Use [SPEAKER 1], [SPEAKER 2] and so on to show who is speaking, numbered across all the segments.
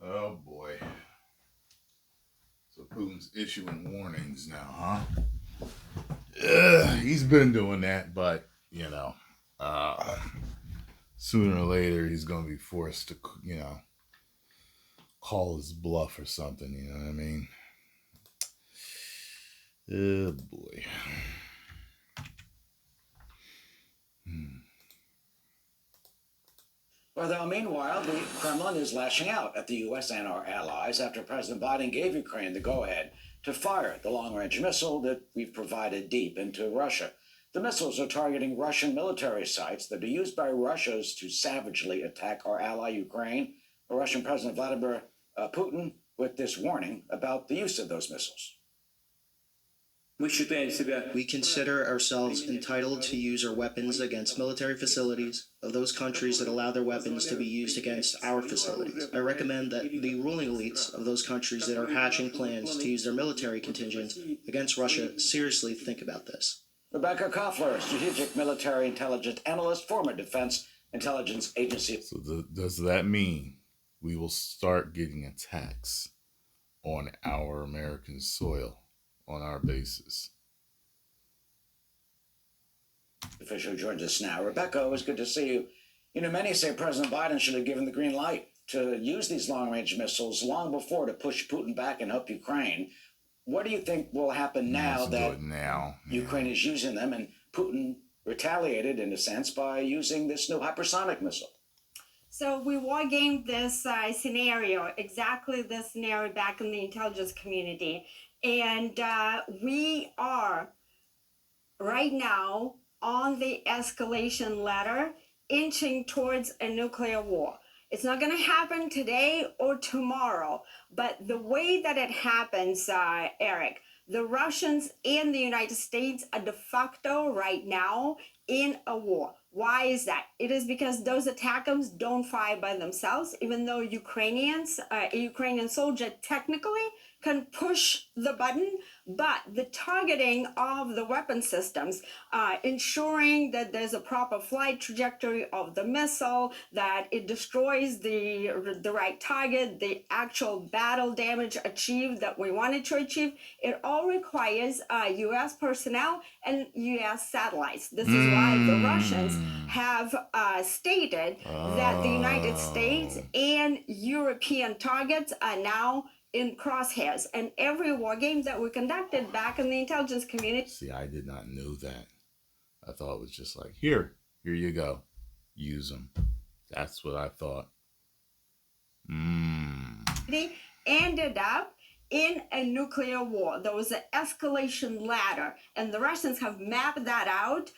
[SPEAKER 1] Oh boy. So Putin's issuing warnings now, huh? He's been doing that, but uh, sooner or later he's going to be forced to, call his bluff or something. You know what I mean? Oh boy.
[SPEAKER 2] Well, though, meanwhile, the Kremlin is lashing out at the U.S. and our allies after President Biden gave Ukraine the go-ahead to fire the long-range missile that we've provided deep into Russia. The missiles are targeting Russian military sites that are used by Russians to savagely attack our ally Ukraine. Russian President Vladimir Putin with this warning about the use of those missiles.
[SPEAKER 3] We consider ourselves entitled to use our weapons against military facilities of those countries that allow their weapons to be used against our facilities. I recommend that the ruling elites of those countries that are hatching plans to use their military contingent against Russia seriously think about this.
[SPEAKER 2] Rebecca Koffler, strategic military intelligence analyst, former Defense Intelligence Agency.
[SPEAKER 1] So does that mean we will start getting attacks on our American soil, on our bases?
[SPEAKER 2] Official joins us now. Rebecca, it was good to see you. You know, many say President Biden should have given the green light to use these long-range missiles long before to push Putin back and help Ukraine. What do you think will happen now that Ukraine is using them and Putin retaliated, in a sense, by using this new hypersonic missile?
[SPEAKER 4] So we war gamed this scenario, exactly this scenario back in the intelligence community. And we are right now on the escalation ladder, inching towards a nuclear war. It's not going to happen today or tomorrow, but the way that it happens, Eric, the Russians and the United States are de facto right now in a war. Why is that? It is because those attackers don't fire by themselves, even though a Ukrainian soldier technically can push the button, but the targeting of the weapon systems, ensuring that there's a proper flight trajectory of the missile, that it destroys the right target, the actual battle damage achieved that we wanted to achieve, it all requires U.S. personnel and U.S. satellites. This is why the Russians have stated that the United States and European targets are now in crosshairs. And every war game that we conducted back in the intelligence community.
[SPEAKER 1] See, I did not know that. I thought it was just like, here you go. Use them. That's what I thought.
[SPEAKER 4] Ended up in a nuclear war. There was an escalation ladder, and the Russians have mapped that out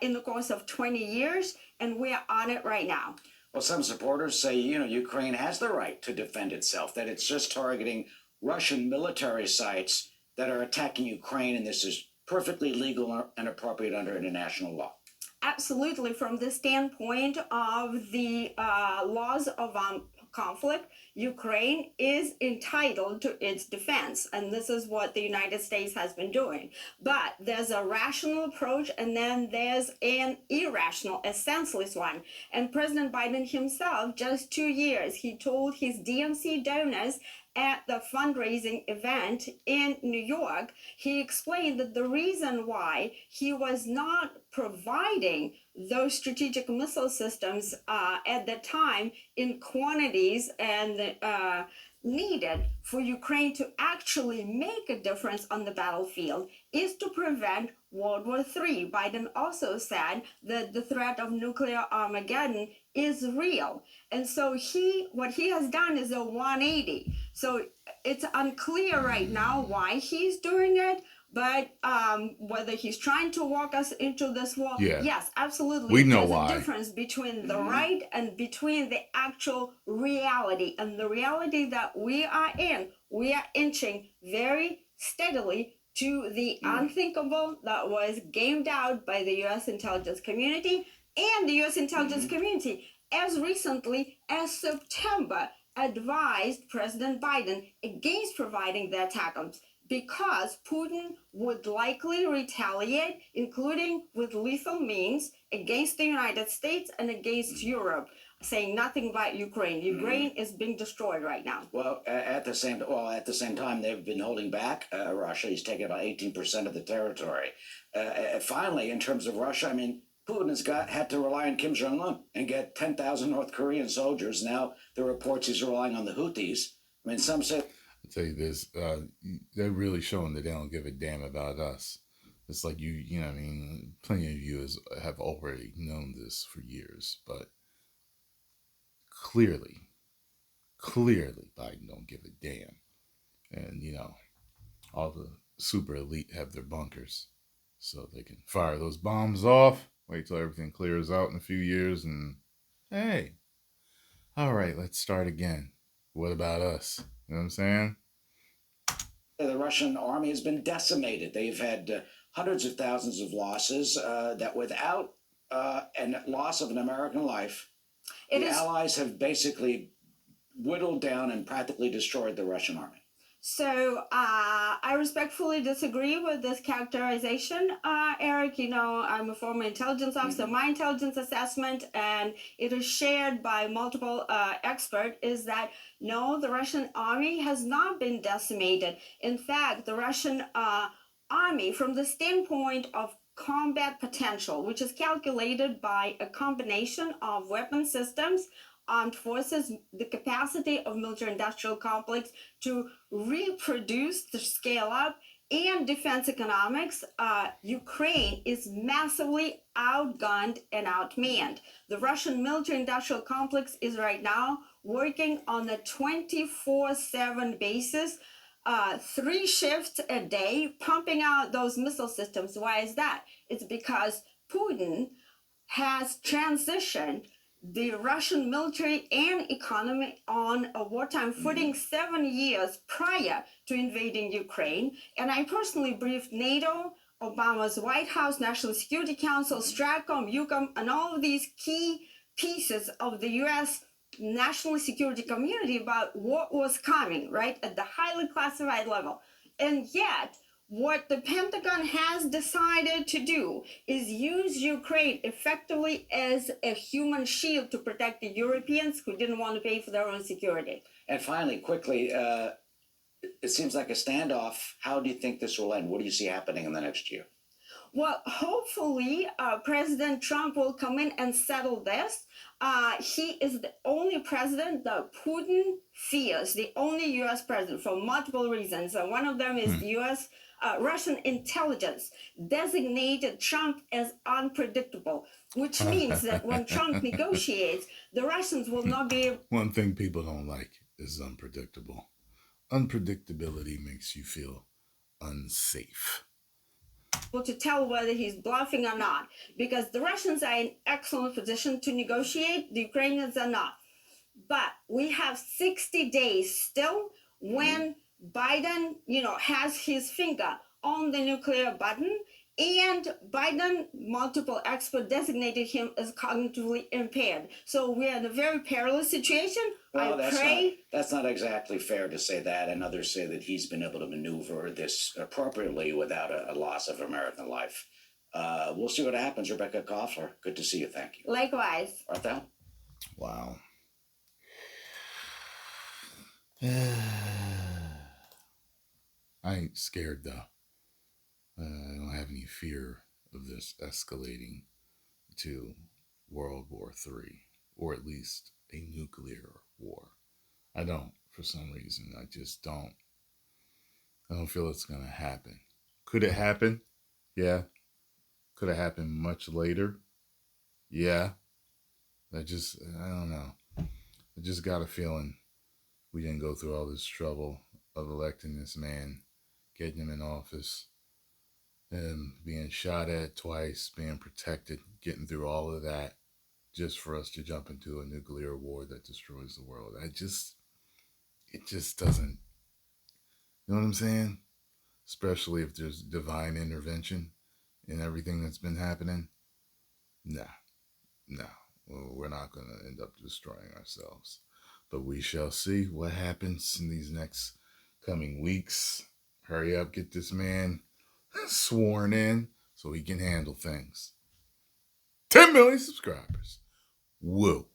[SPEAKER 4] in the course of 20 years, and we're on it right now.
[SPEAKER 2] Well, some supporters say, Ukraine has the right to defend itself, that it's just targeting Russian military sites that are attacking Ukraine, and this is perfectly legal and appropriate under international law.
[SPEAKER 4] Absolutely. From the standpoint of the laws of conflict, Ukraine is entitled to its defense, and this is what the United States has been doing. But there's a rational approach, and then there's an irrational, a senseless one. And President Biden himself, just 2 years, he told his DMC donors at the fundraising event in New York, he explained that the reason why he was not providing those strategic missile systems at the time in quantities and needed for Ukraine to actually make a difference on the battlefield is to prevent World War III. Biden also said that the threat of nuclear Armageddon is real. And so what he has done is a 180. So it's unclear right now why he's doing it, but whether he's trying to walk us into this war, yes, absolutely.
[SPEAKER 1] We know why.
[SPEAKER 4] There's a difference between the right and between the actual reality. And the reality that we are in, we are inching very steadily to the unthinkable that was gamed out by the U.S. intelligence community, and the U.S. intelligence community as recently as September advised President Biden against providing the ATACMS because Putin would likely retaliate, including with lethal means, against the United States and against Europe. saying nothing about Ukraine. Ukraine is being destroyed right now.
[SPEAKER 2] Well, at the same time, they've been holding back Russia. He's taken about 18% of the territory. Finally, in terms of Russia, I mean, Putin had to rely on Kim Jong Un and get 10,000 North Korean soldiers. Now the reports he's relying on the Houthis. I mean, some say.
[SPEAKER 1] I'll tell you this: they're really showing that they don't give a damn about us. It's like you know, what I mean, plenty of you have already known this for years, but clearly, Biden don't give a damn, and you know, all the super elite have their bunkers, so they can fire those bombs off. Wait till everything clears out in a few years, and hey, all right, let's start again. What about us? You know what I'm saying?
[SPEAKER 2] The Russian army has been decimated. They've had hundreds of thousands of losses that without a loss of an American life, Allies have basically whittled down and practically destroyed the Russian army.
[SPEAKER 4] So I respectfully disagree with this characterization, Eric. You know, I'm a former intelligence officer. My intelligence assessment, and it is shared by multiple experts, is that no, the Russian army has not been decimated. In fact, the Russian army, from the standpoint of combat potential, which is calculated by a combination of weapon systems, armed forces, the capacity of military-industrial complex to reproduce, to scale up, and defense economics, Ukraine is massively outgunned and outmanned. The Russian military-industrial complex is right now working on a 24/7 basis, 3 shifts a day, pumping out those missile systems. Why is that? It's because Putin has transitioned the Russian military and economy on a wartime footing 7 years prior to invading Ukraine. And I personally briefed NATO, Obama's White House, National Security Council, STRATCOM, EUCOM, and all of these key pieces of the U.S. national security community about what was coming, right, at the highly classified level. And yet, what the Pentagon has decided to do is use Ukraine effectively as a human shield to protect the Europeans who didn't want to pay for their own security.
[SPEAKER 2] And finally, quickly, it seems like a standoff. How do you think this will end? What do you see happening in the next year?
[SPEAKER 4] Well, hopefully, President Trump will come in and settle this. He is the only president that Putin fears, the only U.S. president, for multiple reasons. One of them is the U.S. Russian intelligence designated Trump as unpredictable, which means that when Trump negotiates, the Russians will not be able.
[SPEAKER 1] One thing people don't like is unpredictable. Unpredictability makes you feel unsafe
[SPEAKER 4] To tell whether he's bluffing or not, because the Russians are in excellent position to negotiate, the Ukrainians are not. But we have 60 days still when Biden, has his finger on the nuclear button, and Biden, multiple experts designated him as cognitively impaired. So we're in a very perilous situation.
[SPEAKER 2] Well, that's not exactly fair to say that, and others say that he's been able to maneuver this appropriately without a loss of American life. We'll see what happens. Rebecca Koffler, good to see you. Thank you.
[SPEAKER 4] Likewise.
[SPEAKER 2] Arthel?
[SPEAKER 1] Wow. I ain't scared, though. I don't have any fear of this escalating to World War III, or at least a nuclear war. I don't, for some reason. I just don't. I don't feel it's going to happen. Could it happen? Yeah. Could it happen much later? Yeah. I don't know. I just got a feeling we didn't go through all this trouble of electing this man, getting him in office, and being shot at twice, being protected, getting through all of that, just for us to jump into a nuclear war that destroys the world. It just doesn't, you know what I'm saying? Especially if there's divine intervention in everything that's been happening. No, we're not going to end up destroying ourselves. But we shall see what happens in these next coming weeks. Hurry up, get this man sworn in so he can handle things. 10 million subscribers. Woo.